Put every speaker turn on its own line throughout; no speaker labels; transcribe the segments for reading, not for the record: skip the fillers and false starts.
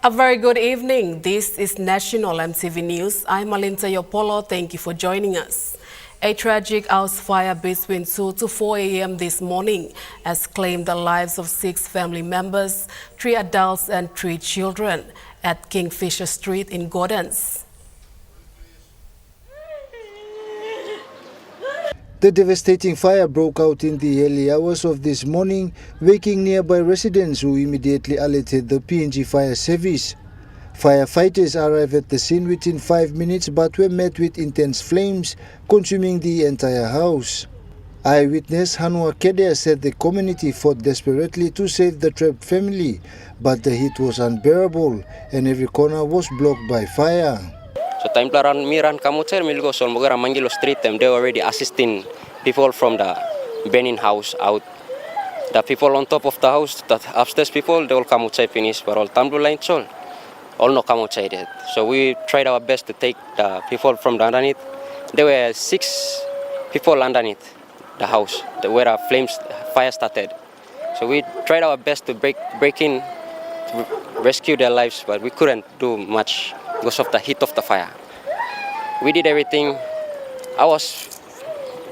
A very good evening. This is National EMTV News. I'm Alinta Yopolo. Thank you for joining us. A tragic house fire between 2 to 4 a.m. this morning has claimed the lives of 6 family members, 3 adults and 3 children at Kingfisher Street in Gordons.
The devastating fire broke out in the early hours of this morning, waking nearby residents who immediately alerted the PNG Fire Service. Firefighters arrived at the scene within 5 minutes but were met with intense flames, consuming the entire house. Eyewitness Hanua Kedea said the community fought desperately to save the trapped family, but the heat was unbearable and every corner was blocked by fire.
So time plaran miran kamu cer milgo sol mogara mangilo street them they already assisting people from the burning house out. The people on top of the house, the upstairs people, they all come outside finish, but all tumbler lines all no come outside yet. So we tried our best to take the people from the underneath. There were 6 people underneath the house where the fire started. So we tried our best to break in, to rescue their lives, but we couldn't do much because of the heat of the fire. We did everything. I was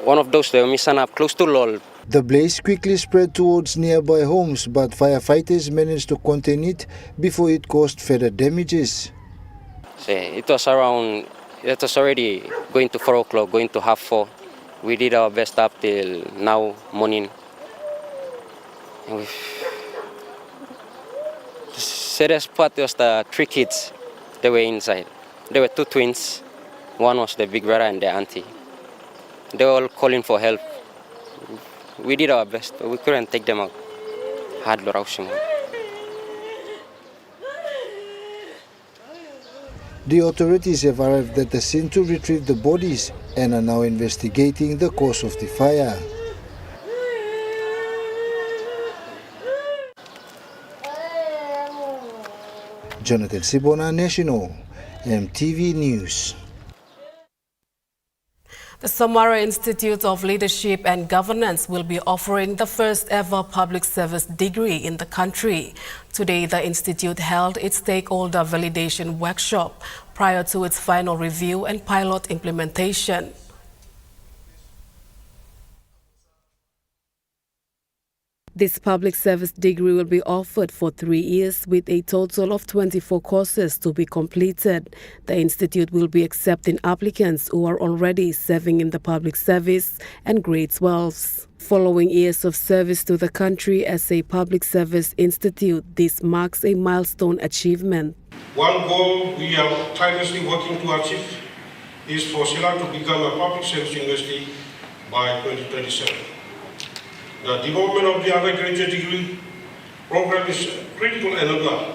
one of those that were missing up close to Lol.
The blaze quickly spread towards nearby homes, but firefighters managed to contain it before it caused further damages.
So it was already going to 4 o'clock, going to half 4. We did our best up till now morning. And the saddest part was the 3 kids. They were inside. There were 2 twins. One was the big brother and the auntie. They were all calling for help. We did our best, but we couldn't take them out. Hard Loraushim.
The authorities have arrived at the scene to retrieve the bodies and are now investigating the cause of the fire. Jonathan Sibona, National EMTV News.
The Samara Institute of Leadership and Governance will be offering the first ever public service degree in the country. Today, the institute held its stakeholder validation workshop prior to its final review and pilot implementation. This public service degree will be offered for 3 years with a total of 24 courses to be completed. The institute will be accepting applicants who are already serving in the public service and grade 12s. Following years of service to the country as a public service institute, this marks a milestone achievement.
One goal we are tirelessly working to achieve is for Ceylon to become a public service university by 2027. The development of the undergraduate degree program is a critical enabler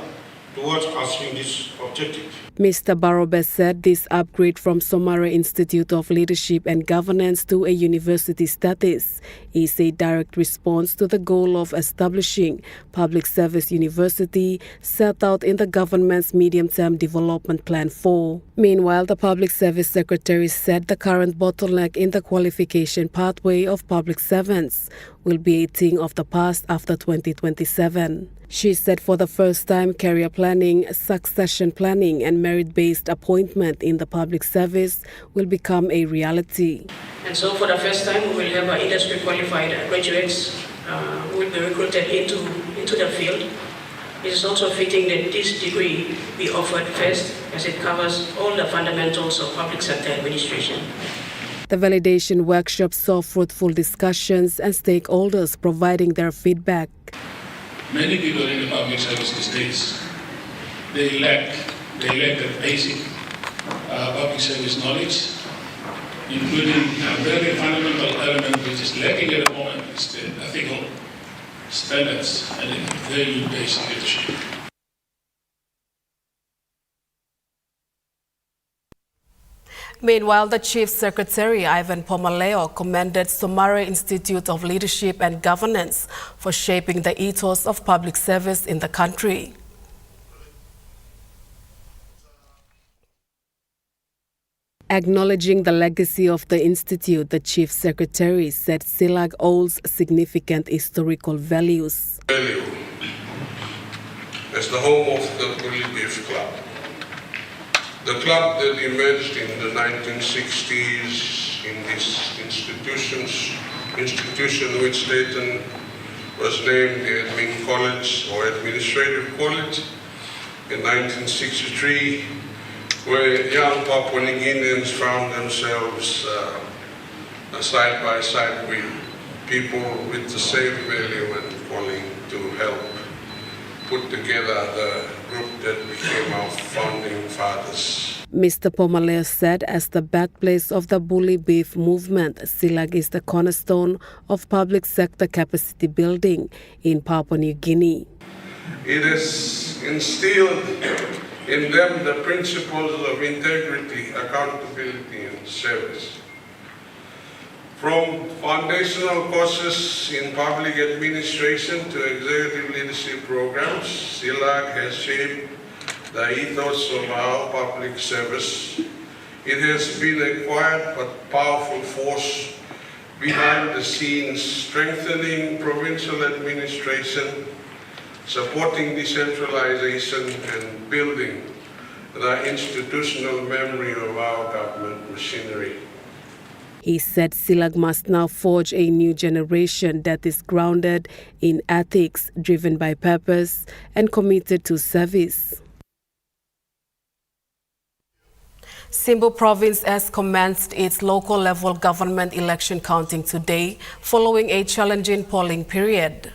towards achieving this objective.
Mr. Barobe said this upgrade from Somare Institute of Leadership and Governance to a university status is a direct response to the goal of establishing public service university set out in the government's medium-term development plan 4. Meanwhile, the Public Service Secretary said the current bottleneck in the qualification pathway of public servants will be a thing of the past after 2027. She said for the first time, career planning, succession planning and merit-based appointment in the public service will become a reality.
And so for the first time, we will have our industry-qualified graduates who will be recruited into the field. It is also fitting that this degree be offered first as it covers all the fundamentals of public sector administration.
The validation workshop saw fruitful discussions and stakeholders providing their feedback.
Many people in the public service these days, they lack the basic public service knowledge, including a very fundamental element which is lacking at the moment, is the ethical standards and value-based leadership.
Meanwhile, the Chief Secretary, Ivan Pomaleo, commended Somare Institute of Leadership and Governance for shaping the ethos of public service in the country. Acknowledging the legacy of the institute, the Chief Secretary said SILAG holds significant historical values.
As the home of the
The club that emerged in the 1960s in this institution which Dayton was named the Admin College or Administrative College in 1963, where young Papua New Guineans found themselves side by side with people with the same value and calling to help put together the group that became our founding fathers.
Mr. Pomalea said as the birthplace of the bully beef movement, Silag is the cornerstone of public sector capacity building in Papua New Guinea.
It has instilled in them the principles of integrity, accountability, and service. From foundational courses in public administration to executive leadership programs, SILAG has shaped the ethos of our public service. It has been a quiet but powerful force behind the scenes, strengthening provincial administration, supporting decentralization, and building the institutional memory of our government machinery.
He said Silag must now forge a new generation that is grounded in ethics, driven by purpose, and committed to service. Simbu Province has commenced its local level government election counting today, following a challenging polling period.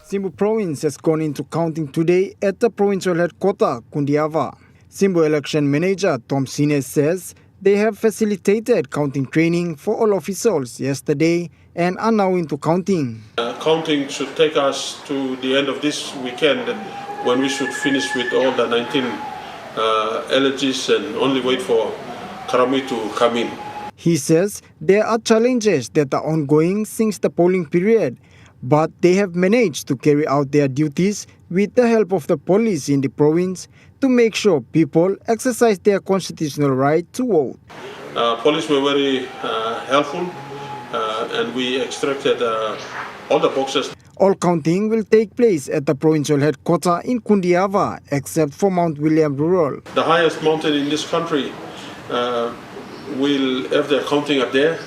Simbu Province has gone into counting today at the provincial headquarters, Kundiava. Simbu election manager Tom Sines says they have facilitated counting training for all officials yesterday and are now into counting.
Counting should take us to the end of this weekend when we should finish with all the 19 elegies and only wait for Karami to come in.
He says there are challenges that are ongoing since the polling period, but they have managed to carry out their duties with the help of the police in the province to make sure people exercise their constitutional right to vote.
Police were very helpful and we extracted all the boxes.
All counting will take place at the provincial headquarters in Kundiava, except for Mount William Rural.
The highest mountain in this country will have their counting up there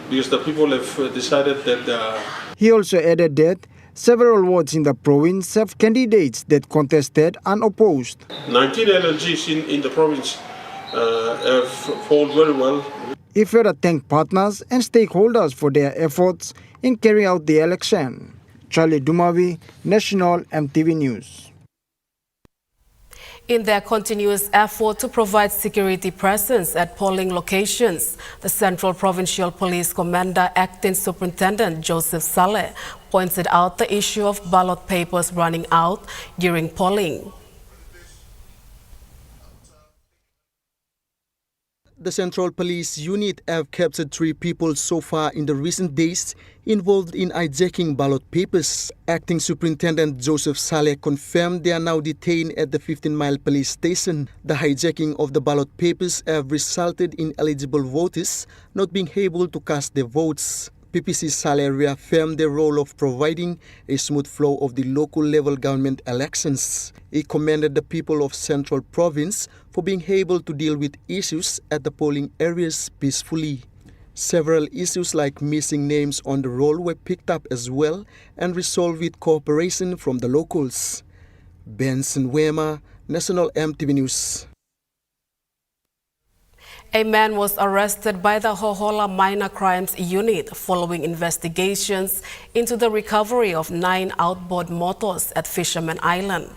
because the people have decided that...
He also added that several wards in the province have candidates that contested unopposed.
19 LNGs in the province have fought very well.
He further thanked partners and stakeholders for their efforts in carrying out the election. Charlie Dumavi, National EMTV News.
In their continuous effort to provide security presence at polling locations, the Central Provincial Police Commander, Acting Superintendent Joseph Saleh, pointed out the issue of ballot papers running out during polling.
The Central Police Unit have captured 3 people so far in the recent days involved in hijacking ballot papers. Acting Superintendent Joseph Saleh confirmed they are now detained at the 15-mile police station. The hijacking of the ballot papers have resulted in eligible voters not being able to cast their votes. PPC Saleh reaffirmed their role of providing a smooth flow of the local level government elections. He commended the people of Central Province for being able to deal with issues at the polling areas peacefully. Several issues like missing names on the roll were picked up as well and resolved with cooperation from the locals. Benson Wema, National EMTV News.
A man was arrested by the Hohola Minor Crimes Unit following investigations into the recovery of 9 outboard motors at Fisherman Island.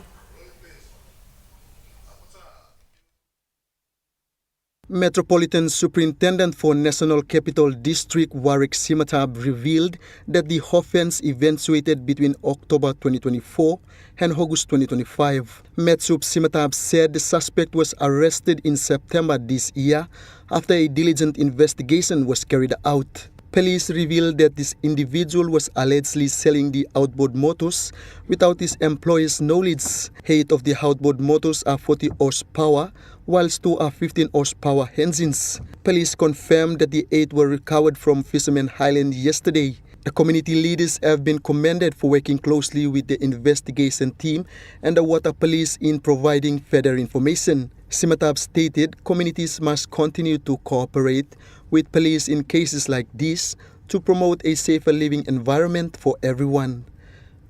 Metropolitan Superintendent for National Capital District Warwick Simatab revealed that the offense eventuated between October 2024 and August 2025. Metsup Simatab said the suspect was arrested in September this year after a diligent investigation was carried out. Police revealed that this individual was allegedly selling the outboard motors without his employer's knowledge. 8 of the outboard motors are 40 horsepower, whilst 2 are 15 horsepower engines. Police confirmed that the 8 were recovered from Fisherman Island yesterday. The community leaders have been commended for working closely with the investigation team and the water police in providing further information. Simatab stated communities must continue to cooperate with police in cases like this to promote a safer living environment for everyone.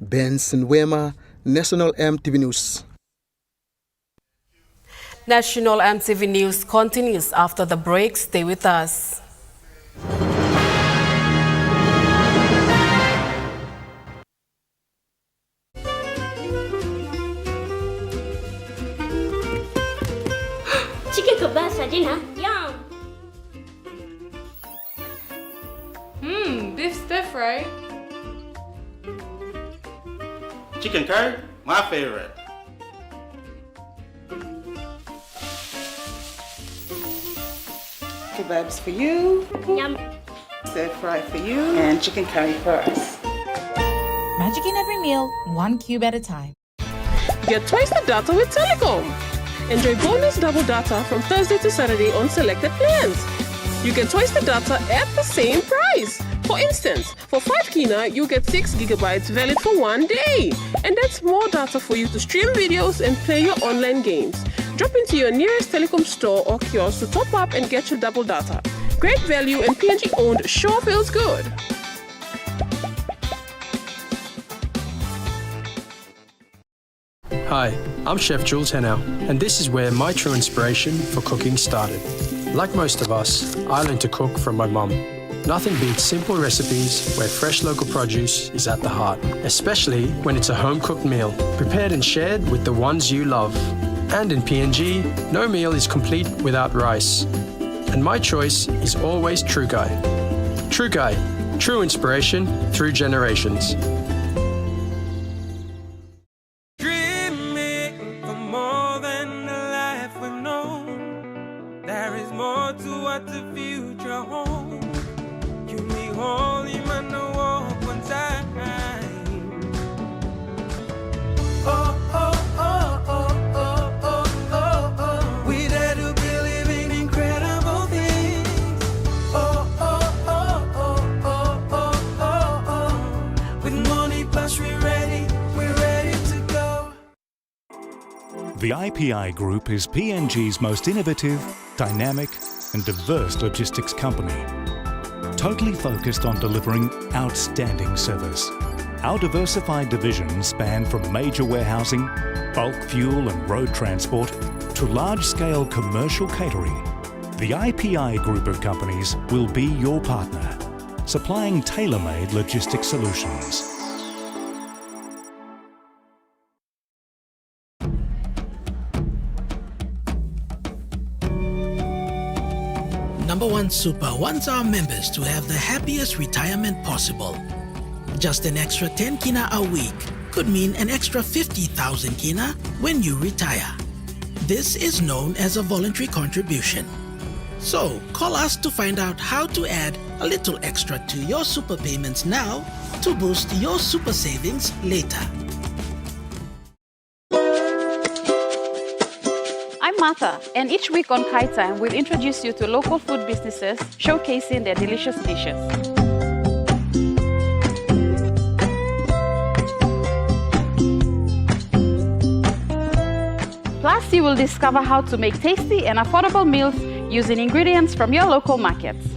Benson Wema, National EMTV News.
National EMTV News continues after the break. Stay with us.
Chicken kebab for dinner. Yum.
Beef stir fry.
Chicken curry, my favorite.
Kebabs for you.
Yum.
Stir fry for you. And chicken curry for us.
Magic in every meal, one cube at a time.
Get twice the data with Telecom. Enjoy bonus double data from Thursday to Saturday on selected plans. You get twice the data at the same price. For instance, for 5 Kina, you get 6 gigabytes valid for 1 day. And that's more data for you to stream videos and play your online games. Drop into your nearest Telecom store or kiosk to top up and get your double data. Great value and PNG owned sure feels good.
Hi, I'm Chef Jules Henao, and this is where my true inspiration for cooking started. Like most of us, I learned to cook from my mum. Nothing beats simple recipes where fresh local produce is at the heart, especially when it's a home-cooked meal, prepared and shared with the ones you love. And in PNG, no meal is complete without rice. And my choice is always True Guy. True Guy, true inspiration through generations.
The IPI Group is PNG's most innovative, dynamic and diverse logistics company, totally focused on delivering outstanding service. Our diversified divisions span from major warehousing, bulk fuel and road transport to large-scale commercial catering. The IPI Group of companies will be your partner, supplying tailor-made logistics solutions.
Number One Super wants our members to have the happiest retirement possible. Just an extra 10 kina a week could mean an extra 50,000 kina when you retire. This is known as a voluntary contribution. So call us to find out how to add a little extra to your super payments now to boost your super savings later.
I'm Martha, and each week on Kai Time, we'll introduce you to local food businesses showcasing their delicious dishes. Plus, you will discover how to make tasty and affordable meals using ingredients from your local markets.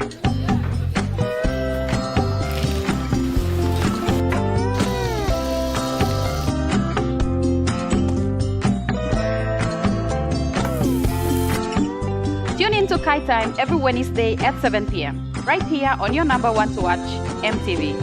Tune in to Kai Time every Wednesday at 7 p.m. right here on your number one to watch, EMTV.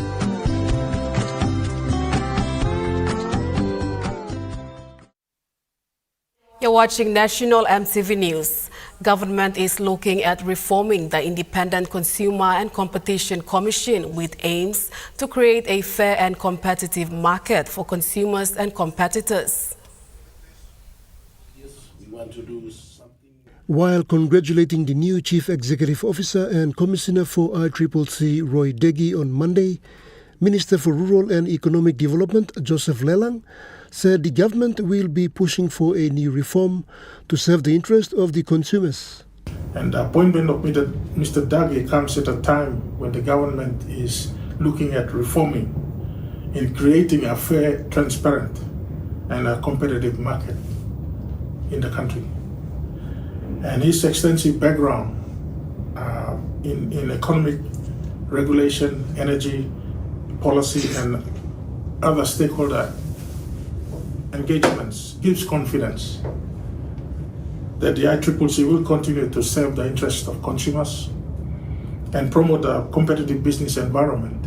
You're watching National EMTV News. Government is looking at reforming the Independent Consumer and Competition Commission with aims to create a fair and competitive market for consumers and competitors.
Yes, we want to do something.
While congratulating the new Chief Executive Officer and Commissioner for ICCC, Roy Deggy, on Monday, Minister for Rural and Economic Development, Joseph Lelang, said the government will be pushing for a new reform to serve the interest of the consumers.
And the appointment of Mr. Daggy comes at a time when the government is
looking at reforming in creating a fair, transparent, and a competitive market in the country. And his extensive background in economic regulation, energy, policy, and other stakeholder engagements gives confidence that the ICCC will continue to serve the interests of consumers and promote a competitive business environment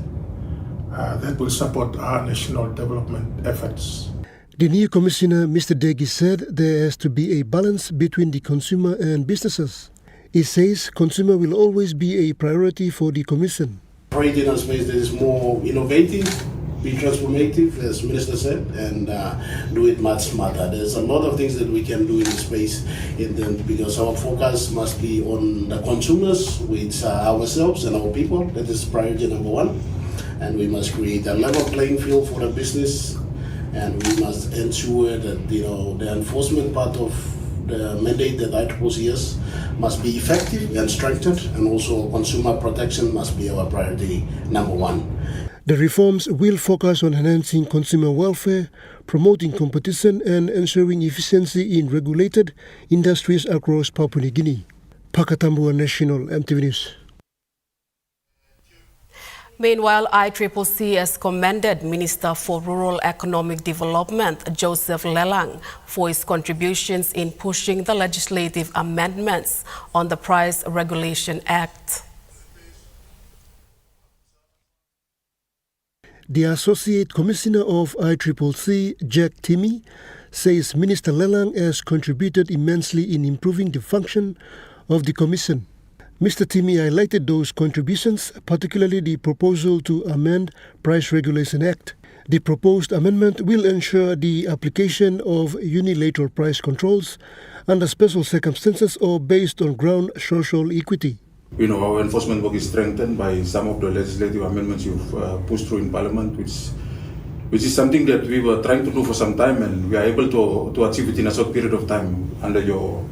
that will support our national development efforts.
The new commissioner, Mr. Degi, said there has to be a balance between the consumer and businesses. He says consumer will always be a priority for the commission.
Operating in a space that is more innovative, be transformative, as Minister said, and do it much smarter. There's a lot of things that we can do in this space because our focus must be on the consumers, which are ourselves and our people. That is priority number one. And we must create a level playing field for the business, and we must ensure that the enforcement part of the mandate that ICCC has must be effective and strengthened, and also consumer protection must be our priority number one.
The reforms will focus on enhancing consumer welfare, promoting competition, and ensuring efficiency in regulated industries across Papua New Guinea. Pakatambua National, EMTV News.
Meanwhile, ICCC has commended Minister for Rural Economic Development, Joseph Lelang, for his contributions in pushing the legislative amendments on the Price Regulation Act.
The Associate Commissioner of ICCC, Jack Timmy, says Minister Lelang has contributed immensely in improving the function of the Commission. Mr. Timmy highlighted those contributions, particularly the proposal to amend Price Regulation Act. The proposed amendment will ensure the application of unilateral price controls under special circumstances or based on ground social equity.
Our enforcement work is strengthened by some of the legislative amendments you've pushed through in Parliament, which is something that we were trying to do for some time, and we are able to achieve it in a short period of time under your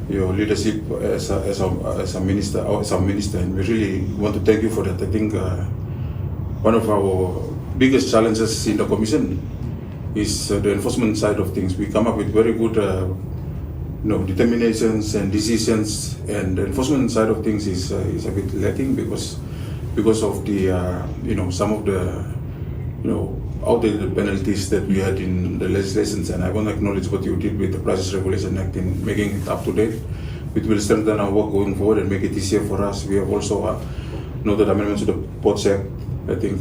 leadership as a minister, and we really want to thank you for that. I think one of our biggest challenges in the Commission is the enforcement side of things. We come up with very good determinations and decisions, and the enforcement side of things is a bit lacking because of the some of the outdated penalties that we had in the legislations. And I want to acknowledge what you did with the Prices Regulation Act in making it up to date. It will strengthen our work going forward and make it easier for us. We have also noted amendments to the Ports Act. I think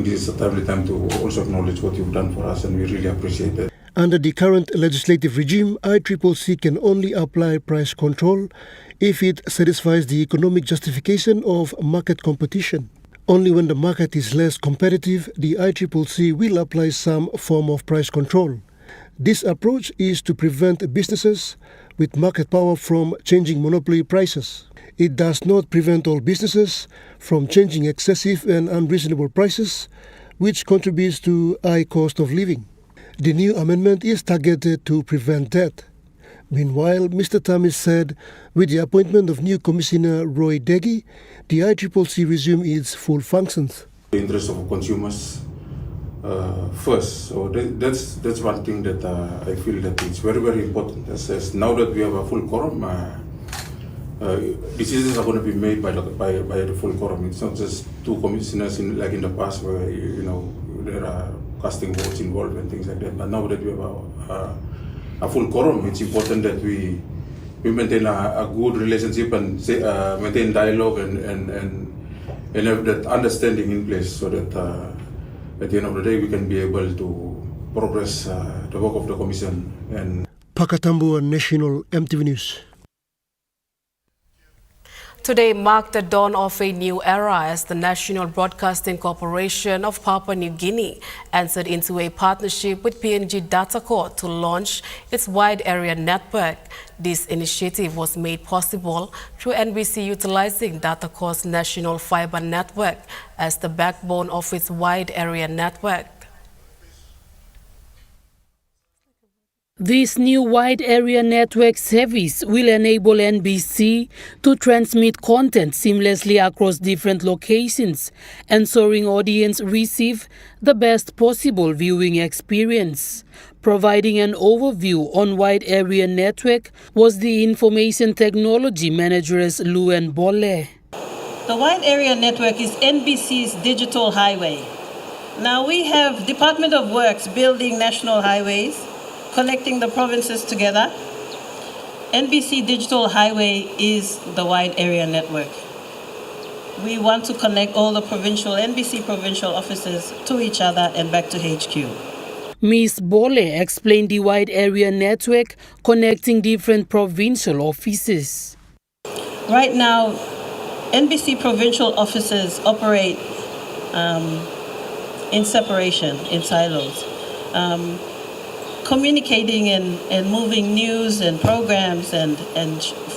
this is a timely time to also acknowledge what you've done for us, and we really appreciate that.
Under the current legislative regime, ICCC can only apply price control if it satisfies the economic justification of market competition. Only when the market is less competitive, the ICCC will apply some form of price control. This approach is to prevent businesses with market power from changing monopoly prices. It does not prevent all businesses from changing excessive and unreasonable prices, which contributes to high cost of living. The new amendment is targeted to prevent that. Meanwhile, Mr. Tamis said with the appointment of new Commissioner Roy Degi, the ICCC resumed its full functions.
The interest of consumers first. So that's one thing that I feel that it's very, very important. As now that we have a full quorum, decisions are going to be made by the full quorum. It's not just two commissioners like in the past where there are casting votes involved and things like that. But now that we have a full quorum, it's important that we maintain a good relationship and maintain dialogue and have that understanding in place, so that at the end of the day we can be able to progress the work of the Commission. And
Pakatambua National, EMTV News.
Today marked the dawn of a new era as the National Broadcasting Corporation of Papua New Guinea entered into a partnership with PNG Datacor to launch its wide area network. This initiative was made possible through NBC utilizing Datacor's national fiber network as the backbone of its wide area network. This new wide area network service will enable NBC to transmit content seamlessly across different locations, ensuring audience receive the best possible viewing experience. Providing an overview on wide area network was the information technology manageress Luen Bolle.
The wide area network is NBC's digital highway. Now we have Department of Works building national highways, connecting the provinces together. NBC Digital Highway is the wide area network. We want to connect all the NBC provincial offices to each other and back to HQ.
Ms. Bolle explained the wide area network connecting different provincial offices.
Right now, NBC provincial offices operate in separation, in silos. Communicating and moving news and programs and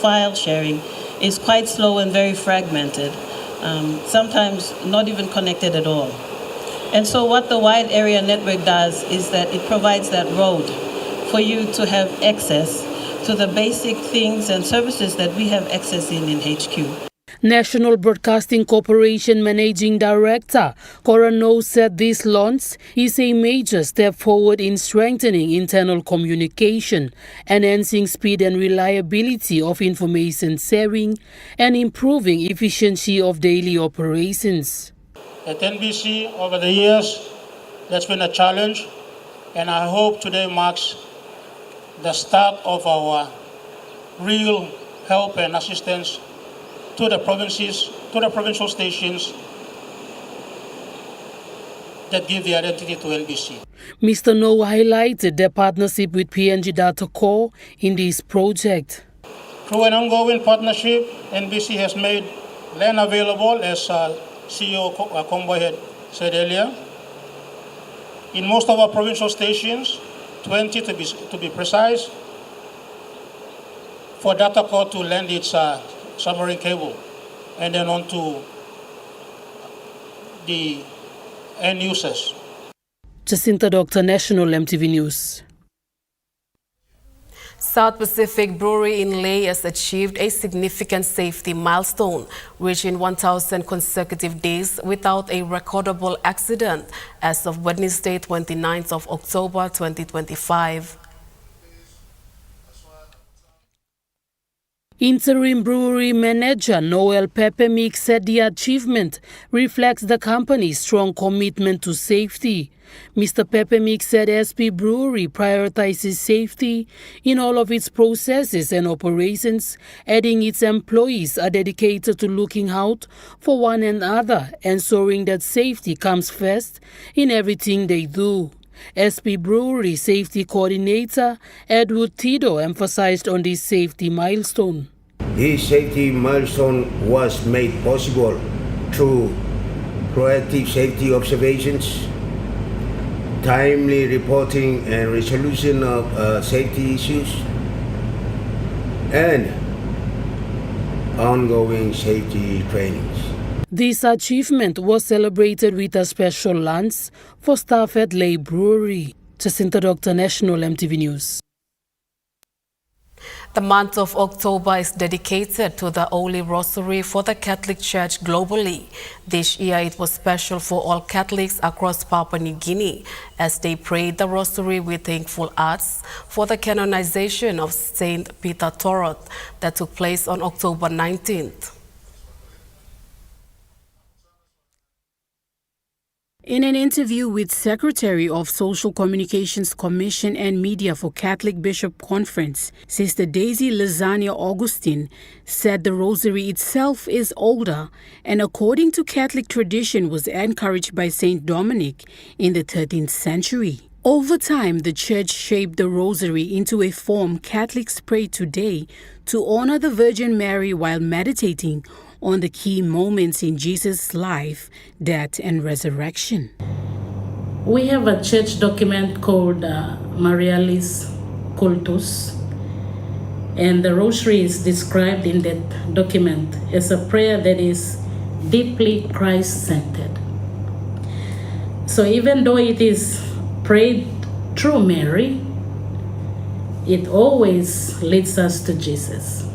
file sharing is quite slow and very fragmented, sometimes not even connected at all. And so what the wide area network does is that it provides that road for you to have access to the basic things and services that we have access in HQ.
National Broadcasting Corporation Managing Director Coronel said this launch is a major step forward in strengthening internal communication, enhancing speed and reliability of information sharing, and improving efficiency of daily operations.
At NBC, over the years, that's been a challenge, and I hope today marks the start of our real help and assistance to the provinces, to the provincial stations that give the identity to NBC.
Mr. No highlighted their partnership with PNG Data Corps in this project.
Through an ongoing partnership, NBC has made land available, as CEO Comboy had said earlier, in most of our provincial stations, 20 to be precise, for Data Corps to land its submarine cable and then on to the end users.
Jacinta Doctor, National EMTV News.
South Pacific Brewery in Lae has achieved a significant safety milestone, reaching 1,000 consecutive days without a recordable accident as of Wednesday, 29th of October 2025.
Interim brewery manager Noel Pepemik said the achievement reflects the company's strong commitment to safety. Mr. Pepemik said SP Brewery prioritizes safety in all of its processes and operations, adding its employees are dedicated to looking out for one another, ensuring that safety comes first in everything they do. SP Brewery Safety Coordinator Edward Tido emphasized on this safety milestone.
This safety milestone was made possible through proactive safety observations, timely reporting and resolution of safety issues, and ongoing safety trainings.
This achievement was celebrated with a special lunch for staff at Lae Brewery. Jacinta Doctor, National EMTV News.
The month of October is dedicated to the Holy Rosary for the Catholic Church globally. This year it was special for all Catholics across Papua New Guinea as they prayed the Rosary with thankful hearts for the canonization of Saint Peter Torot that took place on October 19th.
In an interview with Secretary of Social Communications Commission and Media for Catholic Bishop Conference, Sister Daisy Lasagna Augustine said the Rosary itself is older and according to Catholic tradition was encouraged by Saint Dominic in the 13th century. Over time, the Church shaped the Rosary into a form Catholics pray today to honor the Virgin Mary while meditating on the key moments in Jesus' life, death, and resurrection.
We have a church document called Marialis Cultus, and the Rosary is described in that document as a prayer that is deeply Christ-centered. So even though it is prayed through Mary, it always leads us to Jesus.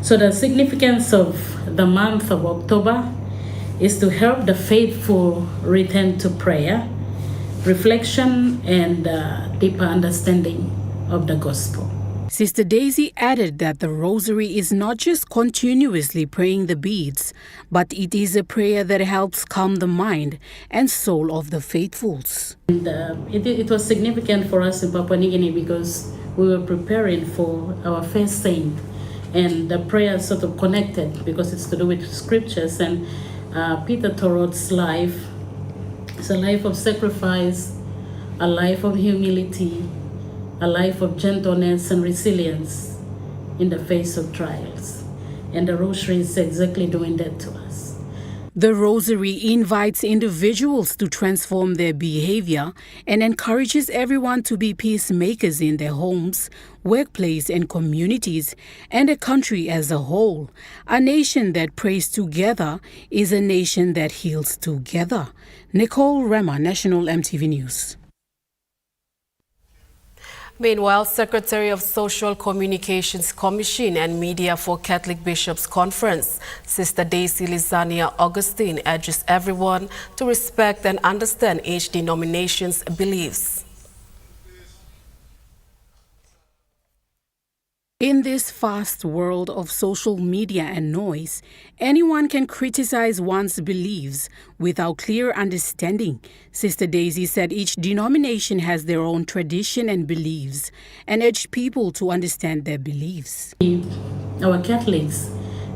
So the significance of the month of October is to help the faithful return to prayer, reflection, and deeper understanding of the gospel.
Sister Daisy added that the rosary is not just continuously praying the beads, but it is a prayer that helps calm the mind and soul of the faithfuls.
And it was significant for us in Papua New Guinea because we were preparing for our first saint, and the prayer sort of connected because it's to do with scriptures. And Peter Torot's life is a life of sacrifice, a life of humility, a life of gentleness and resilience in the face of trials. And the rosary is exactly doing that to us.
The rosary invites individuals to transform their behavior and encourages everyone to be peacemakers in their homes, workplace, and communities, and a country as a whole. A nation that prays together is a nation that heals together. Nicole Rema, National EMTV News.
Meanwhile, Secretary of Social Communications Commission and Media for Catholic Bishops Conference, Sister Daisy Lizania Augustine, urges everyone to respect and understand each denomination's beliefs.
In this fast world of social media and noise, anyone can criticize one's beliefs without clear understanding. Sister Daisy said each denomination has their own tradition and beliefs and urged people to understand their beliefs.
Our Catholics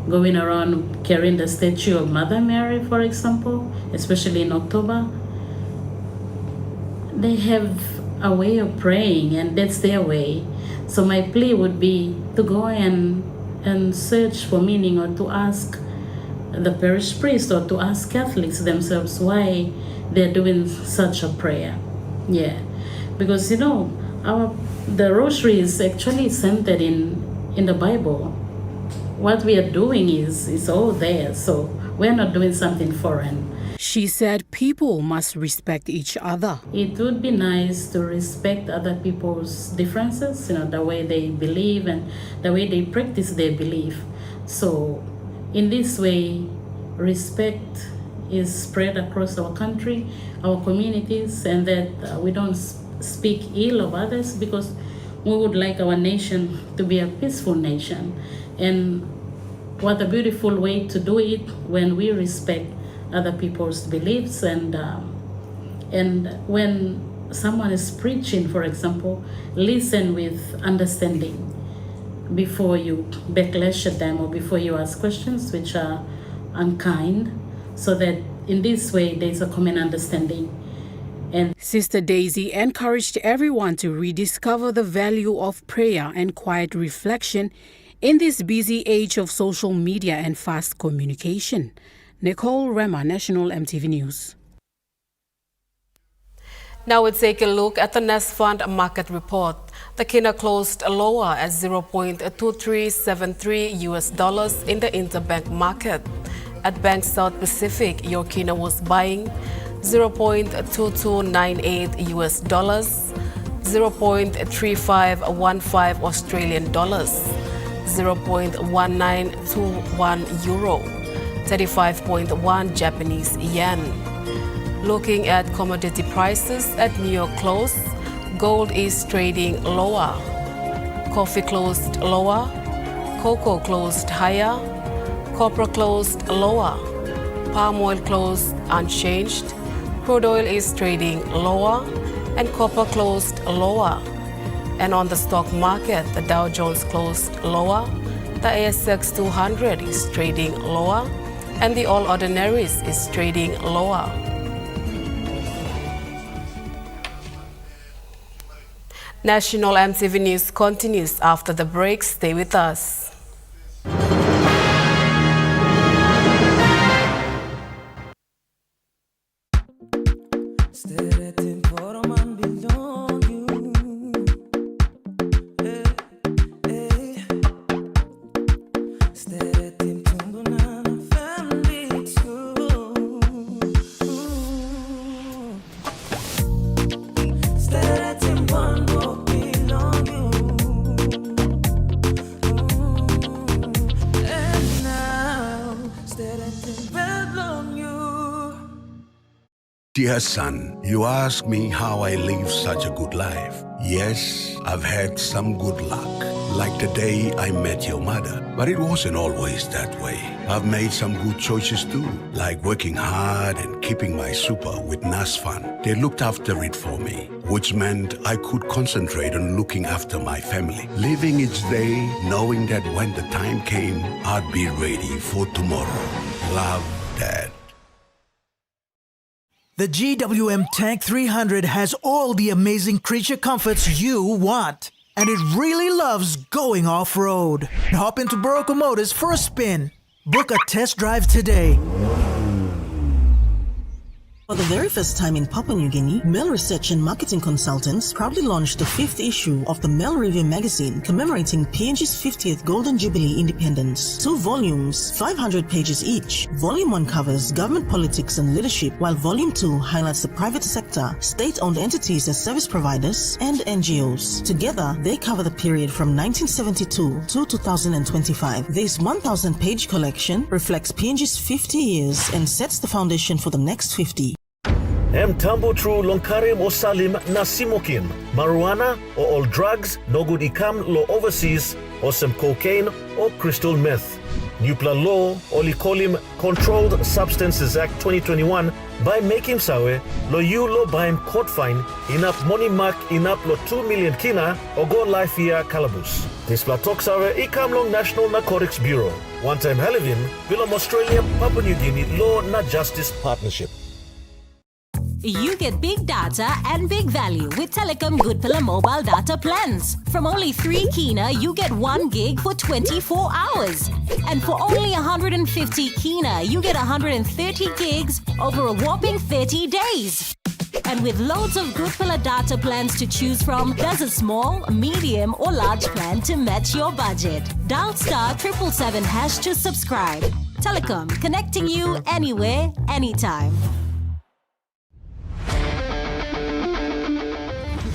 going around carrying the statue of Mother Mary, for example, especially in October, they have a way of praying, and that's their way. So my plea would be to go and search for meaning, or to ask the parish priest, or to ask Catholics themselves why they're doing such a prayer. Yeah, because the rosary is actually centered in the Bible. What we are doing is all there, so we're not doing something foreign.
She said people must respect each other.
It would be nice to respect other people's differences, the way they believe and the way they practice their belief. So in this way, respect is spread across our country, our communities, and that we don't speak ill of others, because we would like our nation to be a peaceful nation. And what a beautiful way to do it when we respect other people's beliefs, and when someone is preaching, for example, listen with understanding before you backlash at them or before you ask questions which are unkind, so that in this way there's a common understanding. And
Sister Daisy encouraged everyone to rediscover the value of prayer and quiet reflection in this busy age of social media and fast communication. Nicole Rema, National EMTV News.
Now we take a look at the Nest Fund market report. The kina closed lower at $0.2373 in the interbank market. At Bank South Pacific, your kina was buying $0.2298 $0.3515 Australian dollars, $0.1921 euro, 35.1 Japanese yen. Looking at commodity prices at New York close, gold is trading lower, coffee closed lower, cocoa closed higher, copper closed lower, palm oil closed unchanged, crude oil is trading lower, and copper closed lower. And on the stock market, the Dow Jones closed lower, the ASX 200 is trading lower, and the All Ordinaries is trading lower. National EMTV News continues after the break. Stay with us.
Long you Dear son, you ask me how I live such a good life. Yes, I've had some good luck, like the day I met your mother. But it wasn't always that way. I've made some good choices too, like working hard and keeping my super with NASFAN. They looked after it for me, which meant I could concentrate on looking after my family. Living each day, knowing that when the time came, I'd be ready for tomorrow. Love, Dad.
The GWM Tank 300 has all the amazing creature comforts you want. And it really loves going off-road. Hop into Barocco Motors for a spin. Book a test drive today.
For the very first time in Papua New Guinea, Mail Research and Marketing Consultants proudly launched the 5th issue of the Mail Review magazine commemorating PNG's 50th Golden Jubilee independence. 2 volumes, 500 pages each. Volume 1 covers government politics and leadership, while Volume 2 highlights the private sector, state-owned entities as service providers, and NGOs. Together, they cover the period from 1972 to 2025. This 1,000-page collection reflects PNG's 50 years and sets the foundation for the next 50.
Mtambo tru lonkarim o salim na simokim. Marijuana or all drugs no good ikam lo overseas or some cocaine or crystal meth. Nupla law or likolim Controlled Substances Act 2021 by making sawe lo you lo baim court fine inap money mark inap lo 2 million kina or go life year calabus. This platok sawe ikam long National Narcotics Bureau. One time Halivin, Bilom Australia, Papua New Guinea Law na Justice Partnership.
You get big data and big value with Telecom Good Pillar mobile data plans. From only 3 kina, you get 1 gig for 24 hours. And for only 150 kina, you get 130 gigs over a whopping 30 days. And with loads of Good Pillar data plans to choose from, there's a small, medium or large plan to match your budget. Dial *777# to subscribe. Telecom, connecting you anywhere, anytime.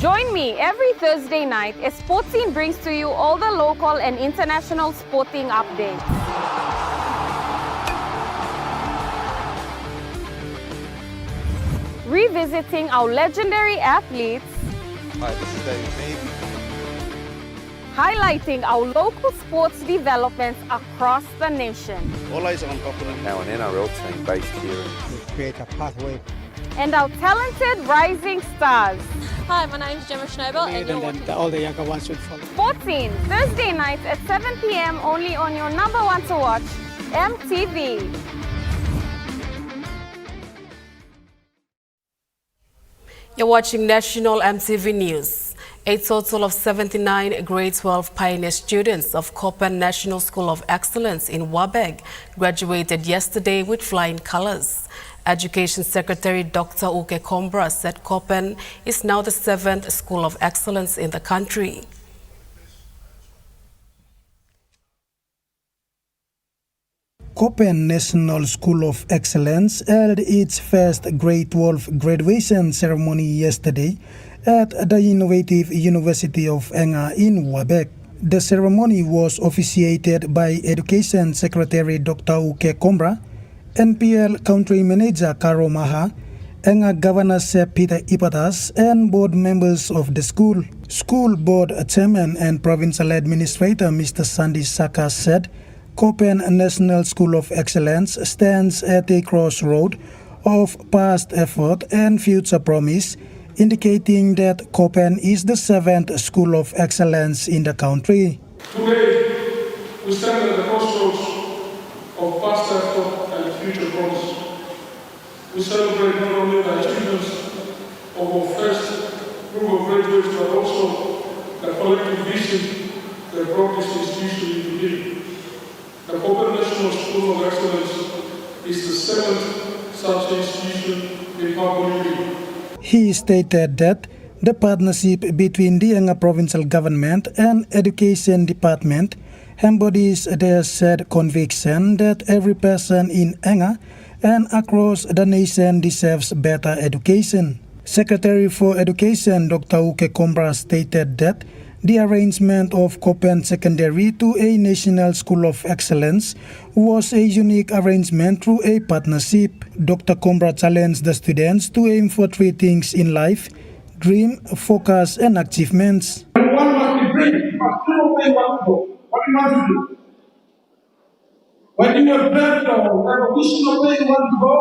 Join me every Thursday night as Sportscene brings to you all the local and international sporting updates. Revisiting our legendary athletes.
Hi, this is David.
Highlighting our local sports developments across the nation.
All eyes on Papua. Now an NRL team based here.
We create a pathway.
And our talented rising stars.
Hi, my name's Gemma Schnobel and you're watching
all the younger ones should follow.
Sportscene, Thursday nights at 7 p.m. only on your number one to watch, EMTV.
You're watching National MTV News. A total of 79 grade 12 pioneer students of Kopan National School of Excellence in Wabeg graduated yesterday with flying colors. Education Secretary Dr. Uke Kombra said Kopan is now the 7th School of Excellence in the country.
Kopan National School of Excellence held its first grade 12 graduation ceremony yesterday at the innovative University of Enga in Wabeg. The ceremony was officiated by Education Secretary Dr. Uke Kombra, NPL Country Manager Karo Maha, Enga Governor Sir Peter Ipatas, and board members of the school. School Board Chairman and Provincial Administrator Mr. Sandy Saka said Kopan National School of Excellence stands at a crossroad of past effort and future promise, indicating that Kopan is the 7th School of Excellence in the country.
Today, we stand at the crossroads of past effort and future promise. We celebrate not only the achievements of our first group of graduates, but also the collective vision that brought this institution into being. The Kopan National School of Excellence is the 7th such institution in Papua New Guinea.
He stated that the partnership between the Enga Provincial Government and Education Department embodies their shared conviction that every person in Enga and across the nation deserves better education. Secretary for Education Dr. Uke Kombra stated that the arrangement of Koppen Secondary to a National School of Excellence was a unique arrangement through a partnership. Dr. Kombra challenged the students to aim for three things in life: dream, focus, and achievements.
One must be dream, you must know where you want to go, what you want to do. When you have dreamt or have a vision of where you want to go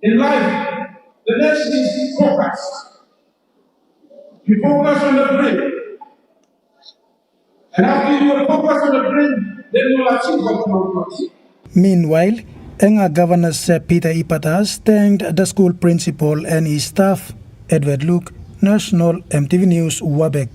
in life, the next is focus. You focus on the dream. And after you focus on the dream, then you will achieve what you want to achieve.
Meanwhile, Enga Governor Sir Peter Ipatas thanked the school principal and his staff. Edward Luke, National EMTV News, Wabek.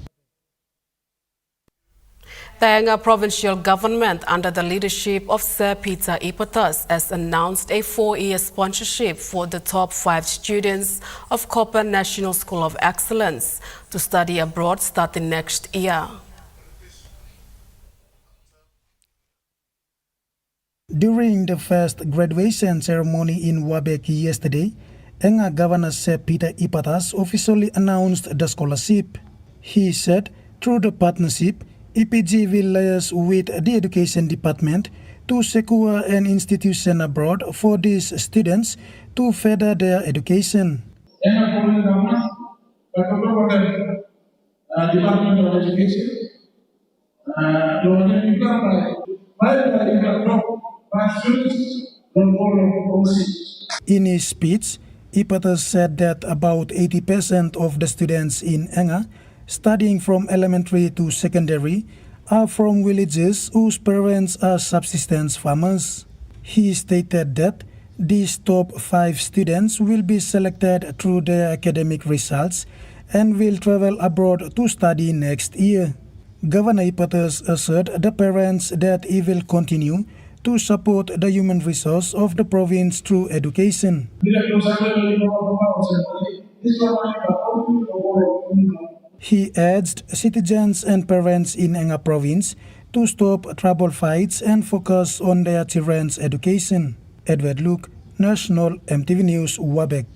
The Enga provincial government, under the leadership of Sir Peter Ipatas, has announced a 4-year sponsorship for the top 5 students of Koppen National School of Excellence to study abroad starting next year.
During the first graduation ceremony in Wabek yesterday, Enga Governor Sir Peter Ipatas officially announced the scholarship. He said through the partnership, EPG will liaise with the Education Department to secure an institution abroad for these students to further their education.
Department of Education,
in his speech, Ipatas said that about 80% of the students in Enga studying from elementary to secondary are from villages whose parents are subsistence farmers. He stated that these top 5 students will be selected through their academic results and will travel abroad to study next year. Governor Ipatas assured the parents that he will continue to support the human resource of the province through education. He urged citizens and parents in Enga province to stop trouble fights and focus on their children's education. Edward Luke, National EMTV News, Wabek.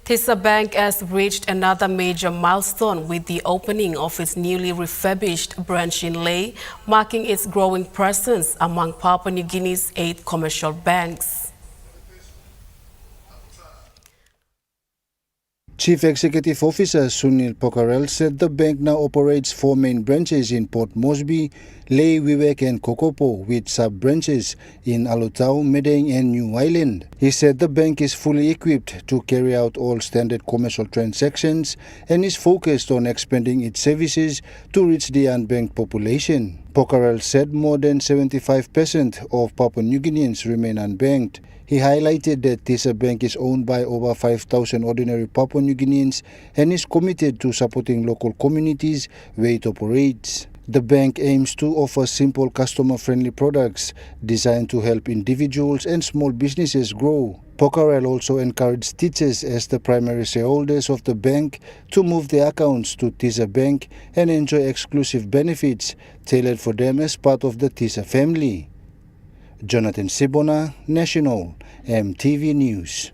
Tisa Bank has reached another major milestone with the opening of its newly refurbished branch in Lae, marking its growing presence among Papua New Guinea's 8 commercial banks.
Chief Executive Officer Sunil Pokharel said the bank now operates 4 main branches in Port Moresby, Lae, Wewak and Kokopo, with sub-branches in Alotau, Medang and New Island. He said the bank is fully equipped to carry out all standard commercial transactions and is focused on expanding its services to reach the unbanked population. Pokharel said more than 75% of Papua New Guineans remain unbanked. He highlighted that Tisa Bank is owned by over 5,000 ordinary Papua New Guineans and is committed to supporting local communities where it operates. The bank aims to offer simple, customer-friendly products designed to help individuals and small businesses grow. Pokharel also encouraged teachers as the primary shareholders of the bank to move their accounts to Tisa Bank and enjoy exclusive benefits tailored for them as part of the Tisa family. Jonathan Sibona, National EMTV News.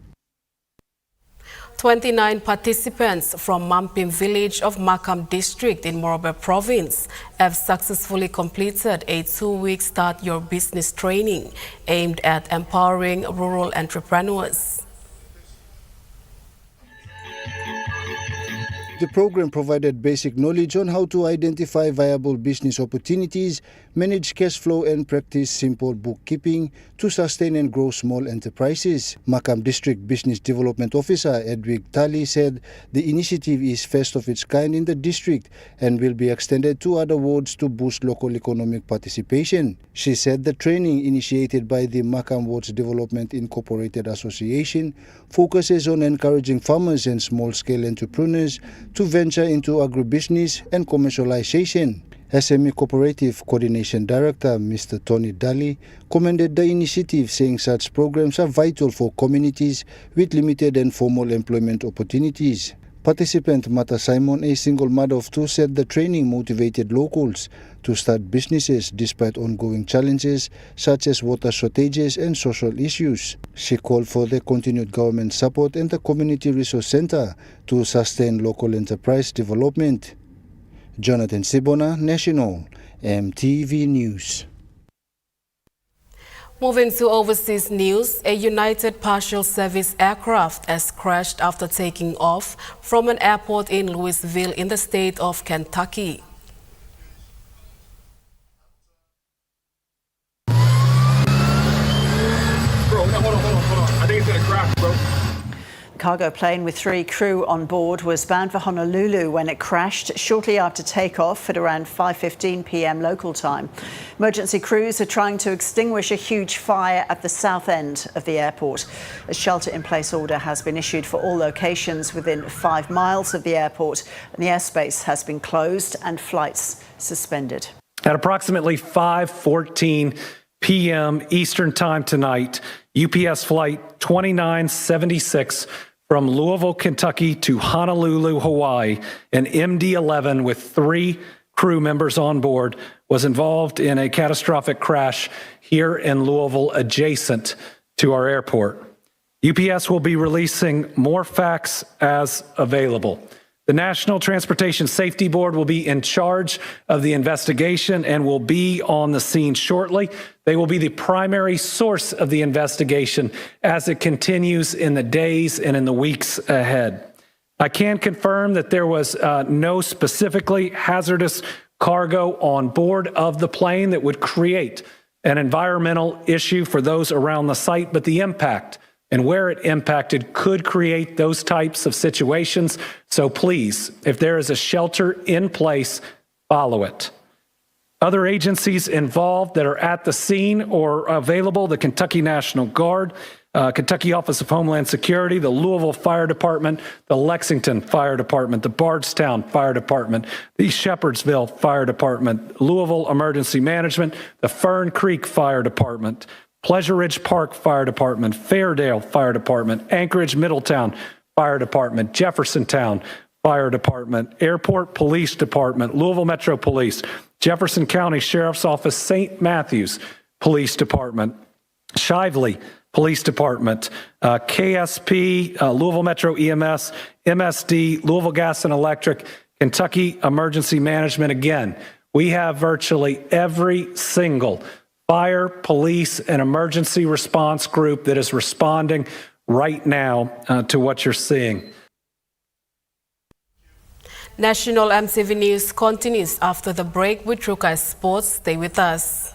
29 participants from Mampim village of Makam district in Morobe province have successfully completed a 2-week Start Your Business training aimed at empowering rural entrepreneurs.
The program provided basic knowledge on how to identify viable business opportunities, manage cash flow and practice simple bookkeeping to sustain and grow small enterprises. Makam District Business Development Officer Edwig Tali said the initiative is first of its kind in the district and will be extended to other wards to boost local economic participation. She said the training initiated by the Makam Wards Development Incorporated Association focuses on encouraging farmers and small-scale entrepreneurs to venture into agribusiness and commercialization. SME Cooperative Coordination Director Mr. Tony Daly commended the initiative, saying such programs are vital for communities with limited and formal employment opportunities. Participant Mata Simon, a single mother of two, said the training motivated locals to start businesses despite ongoing challenges such as water shortages and social issues. She called for the continued government support and the Community Resource Center to sustain local enterprise development. Jonathan Sibona, National EMTV News.
Moving to overseas news, a United Partial Service aircraft has crashed after taking off from an airport in Louisville in the state of Kentucky.
I think it's gonna crash, bro.
Cargo plane with 3 crew on board was bound for Honolulu when it crashed shortly after takeoff at around 5:15 p.m. local time. Emergency crews are trying to extinguish a huge fire at the south end of the airport. A shelter-in-place order has been issued for all locations within 5 miles of the airport, and the airspace has been closed and flights suspended.
At approximately 5:14 p.m. Eastern Time tonight, UPS Flight 2976 from Louisville, Kentucky to Honolulu, Hawaii, an MD-11 with 3 crew members on board was involved in a catastrophic crash here in Louisville adjacent to our airport. UPS will be releasing more facts as available. The National Transportation Safety Board will be in charge of the investigation and will be on the scene shortly. They will be the primary source of the investigation as it continues in the days and in the weeks ahead. I can confirm that there was no specifically hazardous cargo on board of the plane that would create an environmental issue for those around the site, but the impact and where it impacted could create those types of situations. So please, if there is a shelter in place, follow it. Other agencies involved that are at the scene or available: the Kentucky National Guard, Kentucky Office of Homeland Security, the Louisville Fire Department, the Lexington Fire Department, the Bardstown Fire Department, the Shepherdsville Fire Department, Louisville Emergency Management, the Fern Creek Fire Department, Pleasure Ridge Park Fire Department, Fairdale Fire Department, Anchorage Middletown Fire Department, Jeffersontown Fire Department, Airport Police Department, Louisville Metro Police, Jefferson County Sheriff's Office, St. Matthews Police Department, Shively Police Department, KSP, Louisville Metro EMS, MSD, Louisville Gas and Electric, Kentucky Emergency Management. Again, we have virtually every single fire, police, and emergency response group that is responding right now to what you're seeing.
National EMTV News continues after the break with Trukai Sports. Stay with us.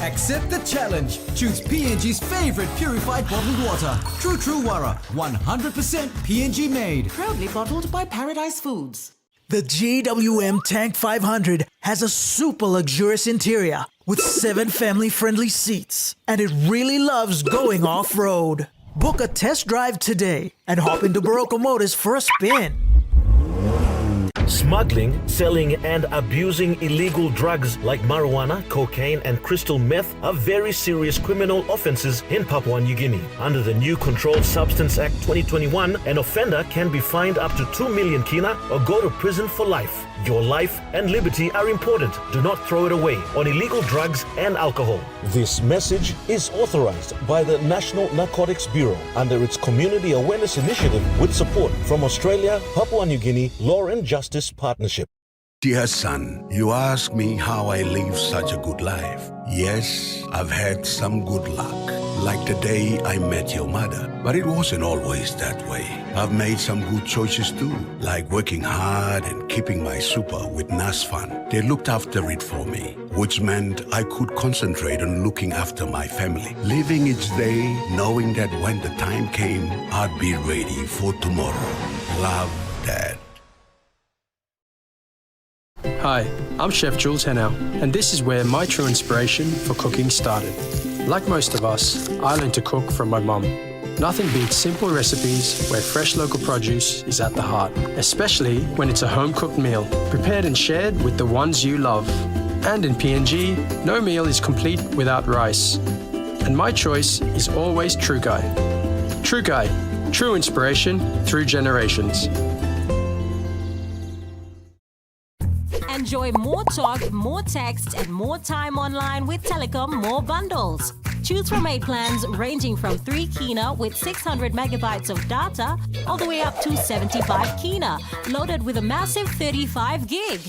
Accept the challenge. Choose PNG's favorite purified bottled water. True Wara, 100% PNG made.
Proudly bottled by Paradise Foods.
The GWM Tank 500 has a super luxurious interior with 7 family-friendly seats, and it really loves going off-road. Book a test drive today and hop into Barocco Motors for a spin.
Smuggling, selling, and abusing illegal drugs like marijuana, cocaine, and crystal meth are very serious criminal offenses in Papua New Guinea. Under the new Controlled Substance Act 2021, an offender can be fined up to 2 million kina or go to prison for life. Your life and liberty are important. Do not throw it away on illegal drugs and alcohol. This message is authorized by the National Narcotics Bureau under its Community Awareness Initiative with support from Australia, Papua New Guinea Law and Justice Partnership.
Dear son, you ask me how I live such a good life. Yes, I've had some good luck, like the day I met your mother. But it wasn't always that way. I've made some good choices too, like working hard and keeping my super with NASFAN. They looked after it for me, which meant I could concentrate on looking after my family, living each day knowing that when the time came, I'd be ready for tomorrow. Love, Dad.
Hi, I'm Chef Jules Henow, and this is where my true inspiration for cooking started. Like most of us, I learned to cook from my mum. Nothing beats simple recipes where fresh local produce is at the heart, especially when it's a home-cooked meal, prepared and shared with the ones you love. And in PNG, no meal is complete without rice. And my choice is always True Guy. True Guy, true inspiration through generations.
Enjoy more talk, more text, and more time online with Telecom More Bundles. Choose from 8 plans ranging from 3 kina with 600 megabytes of data all the way up to 75 kina, loaded with a massive 35 gig.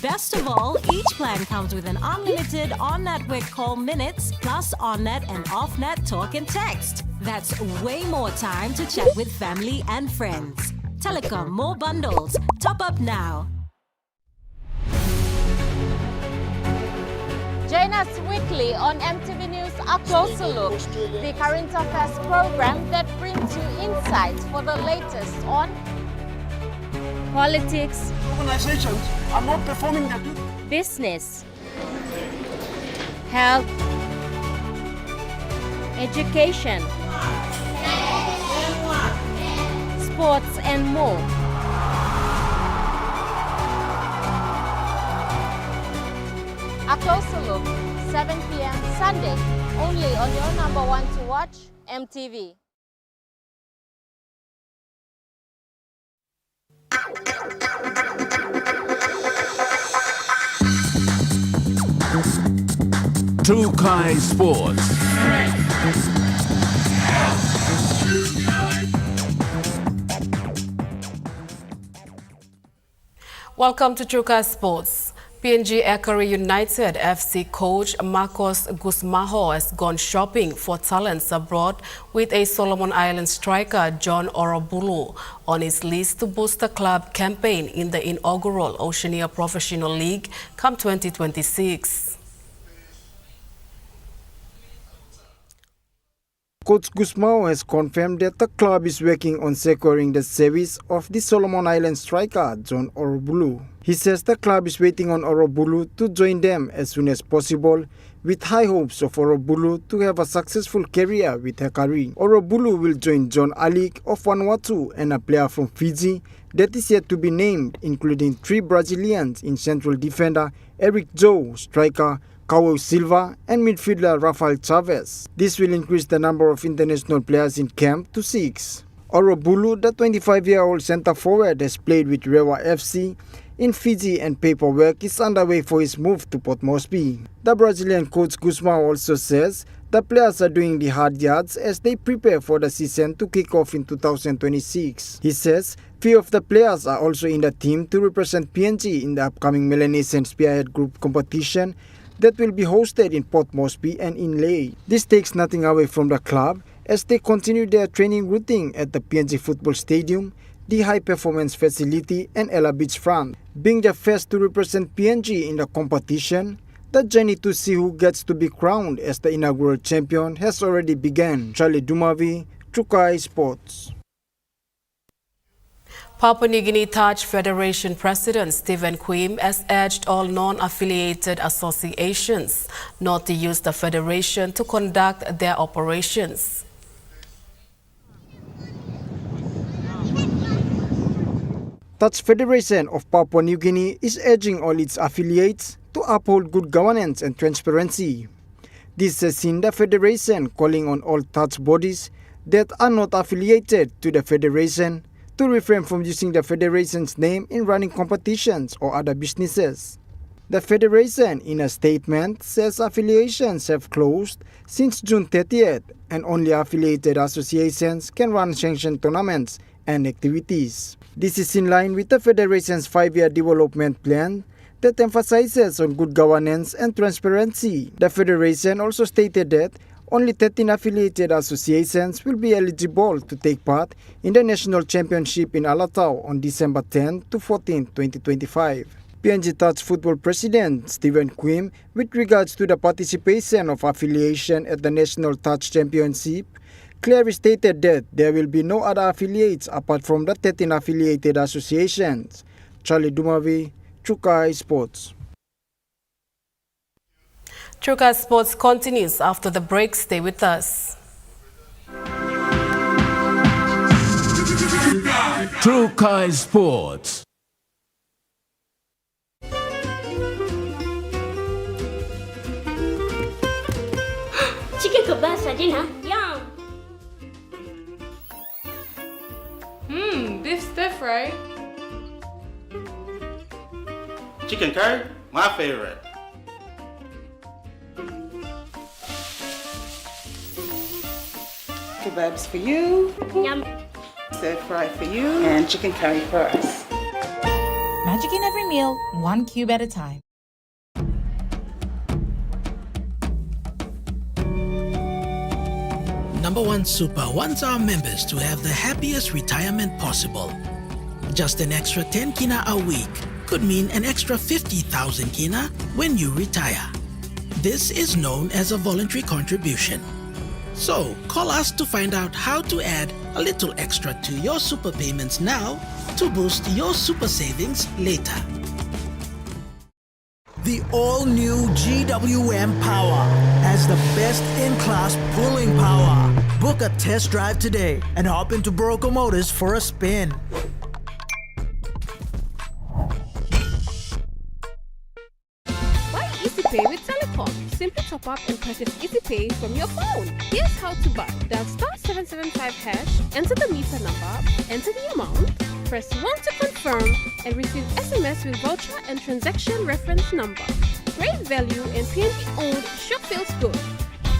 Best of all, each plan comes with an unlimited on-network call minutes plus on-net and off-net talk and text. That's way more time to chat with family and friends. Telecom More Bundles. Top up now.
Join us weekly on MTV News A Closer Look, the current affairs program that brings you insights for the latest on politics,
organizations are not performing their duty,
business, health, education, sports, and more. A Closer Look, 7 p.m. Sunday, only on your number one to watch, MTV.
Trukai Sports.
Welcome to Trukai Sports. PNG Ekari United FC coach Marcos Guzmajo has gone shopping for talents abroad with a Solomon Island striker John Orobulu on his list to boost the club campaign in the inaugural Oceania Professional League come 2026.
Coach Guzmao has confirmed that the club is working on securing the service of the Solomon Island striker John Orobulu. He says the club is waiting on Orobulu to join them as soon as possible, with high hopes of Orobulu to have a successful career with Ekari. Orobulu will join John Alik of Vanuatu and a player from Fiji that is yet to be named, including 3 Brazilians in central defender Eric Joe, striker Cauê Silva, and midfielder Rafael Chavez. This will increase the number of international players in camp to 6. Orobulu, the 25-year-old centre forward, has played with Rewa FC in Fiji and paperwork is underway for his move to Port Moresby. The Brazilian coach Guzmão also says the players are doing the hard yards as they prepare for the season to kick off in 2026. He says few of the players are also in the team to represent PNG in the upcoming Melanesian Spearhead Group competition that will be hosted in Port Moresby and in Lae. This takes nothing away from the club as they continue their training routine at the PNG Football Stadium, the High Performance Facility and Ella Beachfront. Being the first to represent PNG in the competition, the journey to see who gets to be crowned as the inaugural champion has already begun. Charlie Dumavi, Trukai Sports.
Papua New Guinea Touch Federation President Stephen Quim has urged all non-affiliated associations not to use the federation to conduct their operations.
Touch Federation of Papua New Guinea is urging all its affiliates to uphold good governance and transparency. This has seen the federation calling on all touch bodies that are not affiliated to the federation to refrain from using the federation's name in running competitions or other businesses. The federation, in a statement, says affiliations have closed since June 30th and only affiliated associations can run sanctioned tournaments and activities. This is in line with the federation's 5-year development plan that emphasizes on good governance and transparency. The federation also stated that only 13 affiliated associations will be eligible to take part in the National Championship in Alatau on December 10 to 14, 2025. PNG Touch Football President Stephen Quim, with regards to the participation of affiliation at the National Touch Championship, clearly stated that there will be no other affiliates apart from the 13 affiliated associations. Charlie Dumavi, Chukai Sports.
Chuka Sports continues after the break. Stay with us.
Chukai Sports.
Chicken kebab saja nah. Yum.
Beef stir fry.
Chicken curry, my favorite.
Kebabs for you.
Yum.
Stir fry for you. And chicken curry for us.
Magic in every meal, one cube at a time.
Number One Super wants our members to have the happiest retirement possible. Just an extra 10 kina a week could mean an extra 50,000 kina when you retire. This is known as a voluntary contribution. So call us to find out how to add a little extra to your super payments now to boost your super savings later.
The all-new GWM Power has the best-in-class pulling power. Book a test drive today and hop into Barocco Motors for a spin.
Buy EasyPay with Telecom. Simply top up and purchase EasyPay from your phone. Here's how to buy. Dial *775#, enter the meter number, enter the amount, press 1 to confirm, and receive SMS with voucher and transaction reference number. Great value and PNG-owned sure feels good.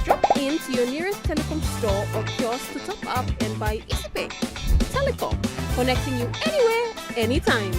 Drop in to your nearest Telecom store or kiosk to top up and buy EasyPay. Telecom, connecting you anywhere, anytime.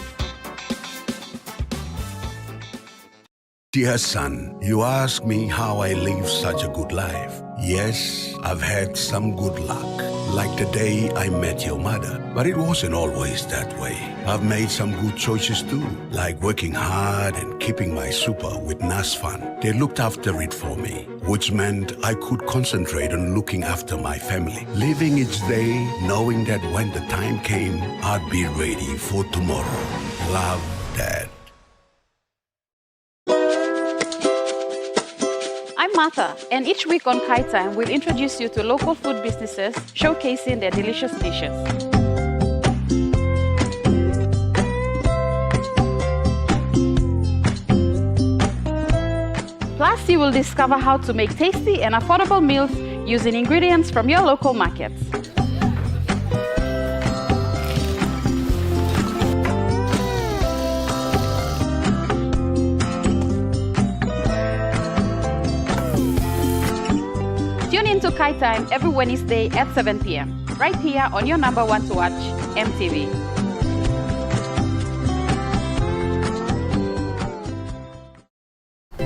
Dear son, you ask me how I live such a good life. Yes, I've had some good luck, like the day I met your mother. But it wasn't always that way. I've made some good choices too, like working hard and keeping my super with NASFAN. They looked after it for me, which meant I could concentrate on looking after my family. Living each day, knowing that when the time came, I'd be ready for tomorrow. Love, Dad.
I'm Martha, and each week on Kai Time, we'll introduce you to local food businesses showcasing their delicious dishes. Plus, you will discover how to make tasty and affordable meals using ingredients from your local markets. Tune in to Kai Time every Wednesday at 7 p.m. right here on your number one to watch, EMTV.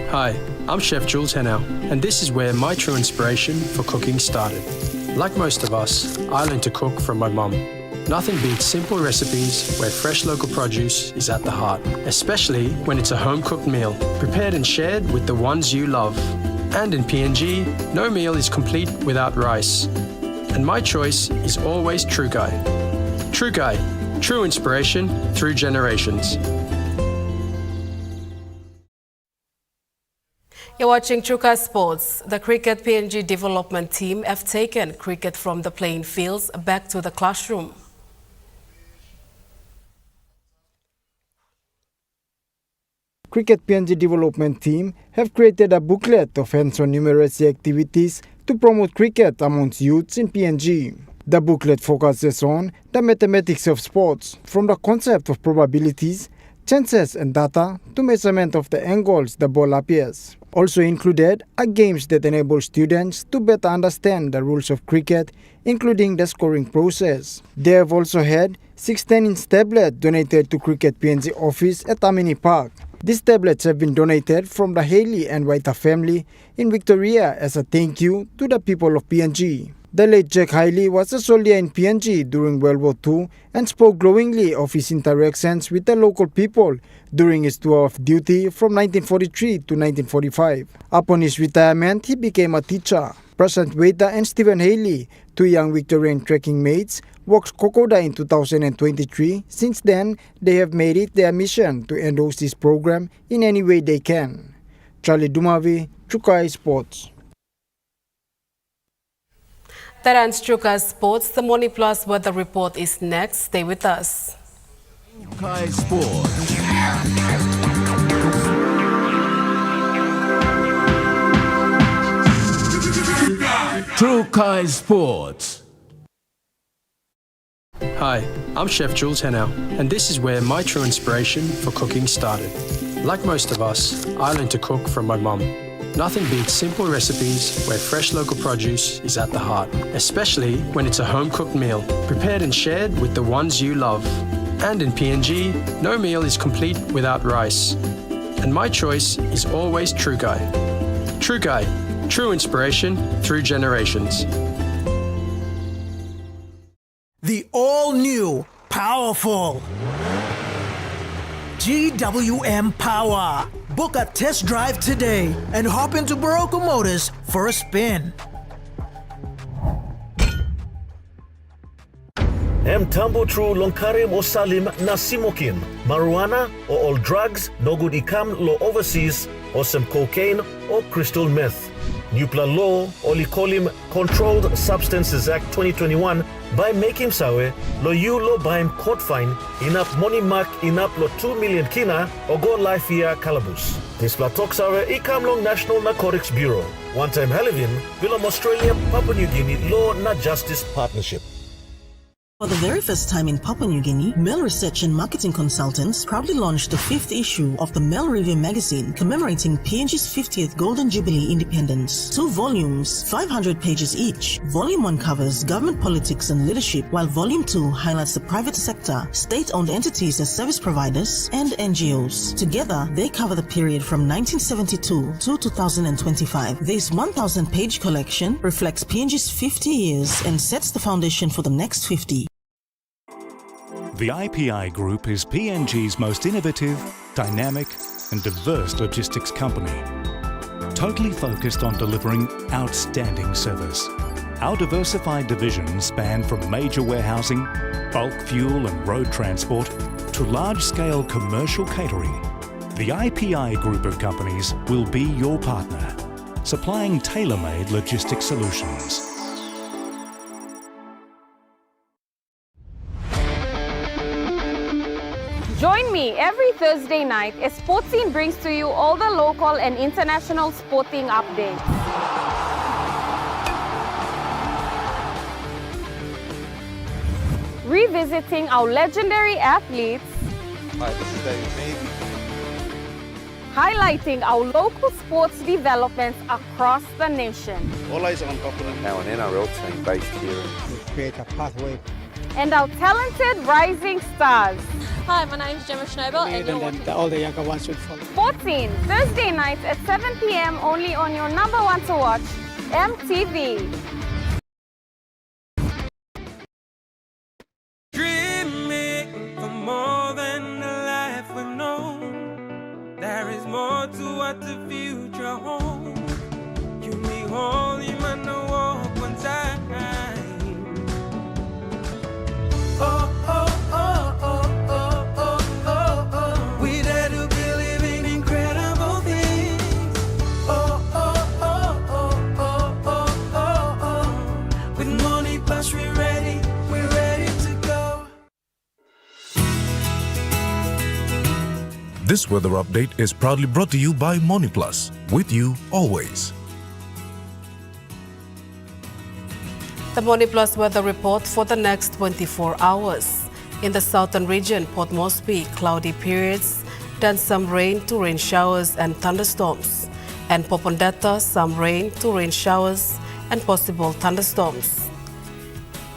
Hi, I'm Chef Jules Henao, and this is where my true inspiration for cooking started. Like most of us, I learned to cook from my mum. Nothing beats simple recipes where fresh local produce is at the heart, especially when it's a home-cooked meal, prepared and shared with the ones you love. And in PNG, no meal is complete without rice. And my choice is always Trukai. Trukai, true inspiration through generations.
You're watching Chuka Sports. The cricket PNG development team have taken cricket from the playing fields back to the classroom.
Cricket PNG development team have created a booklet of hands-on numeracy activities to promote cricket amongst youths in PNG. The booklet focuses on the mathematics of sports, from the concept of probabilities, chances and data to measurement of the angles the ball appears. Also included are games that enable students to better understand the rules of cricket, including the scoring process. They have also had 6 10-inch tablets donated to Cricket PNG office at Amini Park. These tablets have been donated from the Haley and Waita family in Victoria as a thank you to the people of PNG. The late Jack Haley was a soldier in PNG during World War II and spoke glowingly of his interactions with the local people during his tour of duty from 1943 to 1945. Upon his retirement, he became a teacher. Prashant Waita and Stephen Haley, 2 young Victorian trekking mates, worked Kokoda in 2023. Since then, they have made it their mission to endorse this program in any way they can. Charlie Dumavi, Chukai Sports.
That ends Chukai Sports. The Money Plus weather report is next. Stay with us.
Chukai Sports. Chukai Sports.
Hi, I'm Chef Jules Henao, and this is where my true inspiration for cooking started. Like most of us, I learned to cook from my mum. Nothing beats simple recipes where fresh local produce is at the heart, especially when it's a home-cooked meal, prepared and shared with the ones you love. And in PNG, no meal is complete without rice. And my choice is always Trukai. Trukai, true inspiration through generations.
The all-new, powerful GWM Power. Book a test drive today and hop into Barocco Motors for a spin.
Mtambo tru lonkarim o salim na simokin, marijuana or all drugs, no good ikam lo overseas, or some cocaine or crystal meth. Nupla law, olikolim Controlled Substances Act 2021, by making sawe, lo you lo baim court fine, inap money mark inap lo 2 million kina, or go life year calabus. This la talk sawe ikam long National Narcotics Bureau. One time Halivin, Willem Australia, Papua New Guinea Law na Justice Partnership.
For the very first time in Papua New Guinea, Mel Research and Marketing Consultants proudly launched the 5th issue of the Mel Review magazine commemorating PNG's 50th Golden Jubilee independence. 2 volumes, 500 pages each. Volume 1 covers government politics and leadership, while Volume 2 highlights the private sector, state-owned entities as service providers, and NGOs. Together, they cover the period from 1972 to 2025. This 1,000-page collection reflects PNG's 50 years and sets the foundation for the next 50.
The IPI Group is PNG's most innovative, dynamic and diverse logistics company, totally focused on delivering outstanding service. Our diversified divisions span from major warehousing, bulk fuel and road transport to large-scale commercial catering. The IPI Group of companies will be your partner, supplying tailor-made logistics solutions.
Join me every Thursday night as Sportscene brings to you all the local and international sporting updates. Revisiting our legendary athletes.
Hi, this is David Mead.
Highlighting our local sports developments across the nation.
All eyes on Papua. Now an NRL team based here.
We create a pathway.
And our talented rising stars.
Hi, my name's Gemma Schnobel and you're watching
all the younger ones should follow.
Sportscene, Thursday nights at 7 p.m. only on your number one to watch, EMTV.
Dreaming for more than the life we've known. There is more to what the future holds. You may hold him and no walk one time. Oh, oh, oh, oh, oh, oh, oh, oh. We dare to believe in incredible things. Oh, oh, oh, oh, oh, oh, oh, oh. With Money Plus, we're ready to go.
This weather update is proudly brought to you by Money Plus, with you always.
The Money Plus weather report for the next 24 hours. In the southern region, Port Moresby, cloudy periods, then some rain to rain showers and thunderstorms. And Popondetta, some rain to rain showers and possible thunderstorms.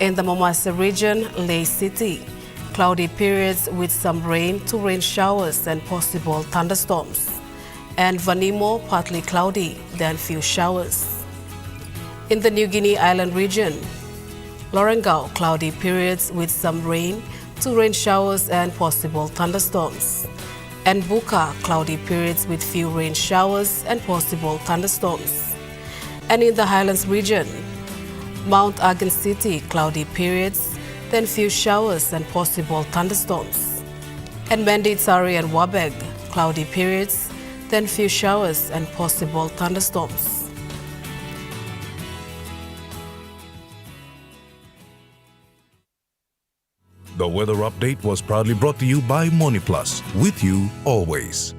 In the Momasa region, Lay City, cloudy periods with some rain to rain showers and possible thunderstorms. And Vanimo, partly cloudy, then few showers. In the New Guinea Island region, Lorengau, cloudy periods with some rain to rain showers and possible thunderstorms. And Buka, cloudy periods with few rain showers and possible thunderstorms. And in the Highlands region, Mount Agen City, cloudy periods then few showers and possible thunderstorms. And Mandate Sari and Wabeg, cloudy periods, then few showers and possible thunderstorms.
The weather update was proudly brought to you by MoneyPlus, with you always.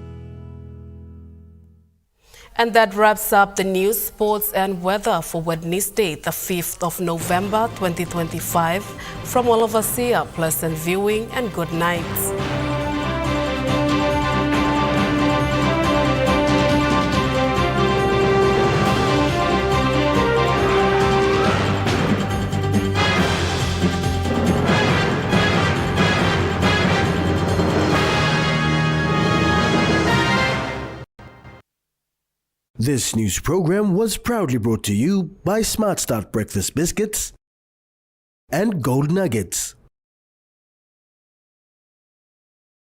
And that wraps up the news, sports and weather for Wednesday, the 5th of November 2025. From all of us here, pleasant viewing and good night.
This news program was proudly brought to you by Smart Start Breakfast Biscuits and Gold Nuggets.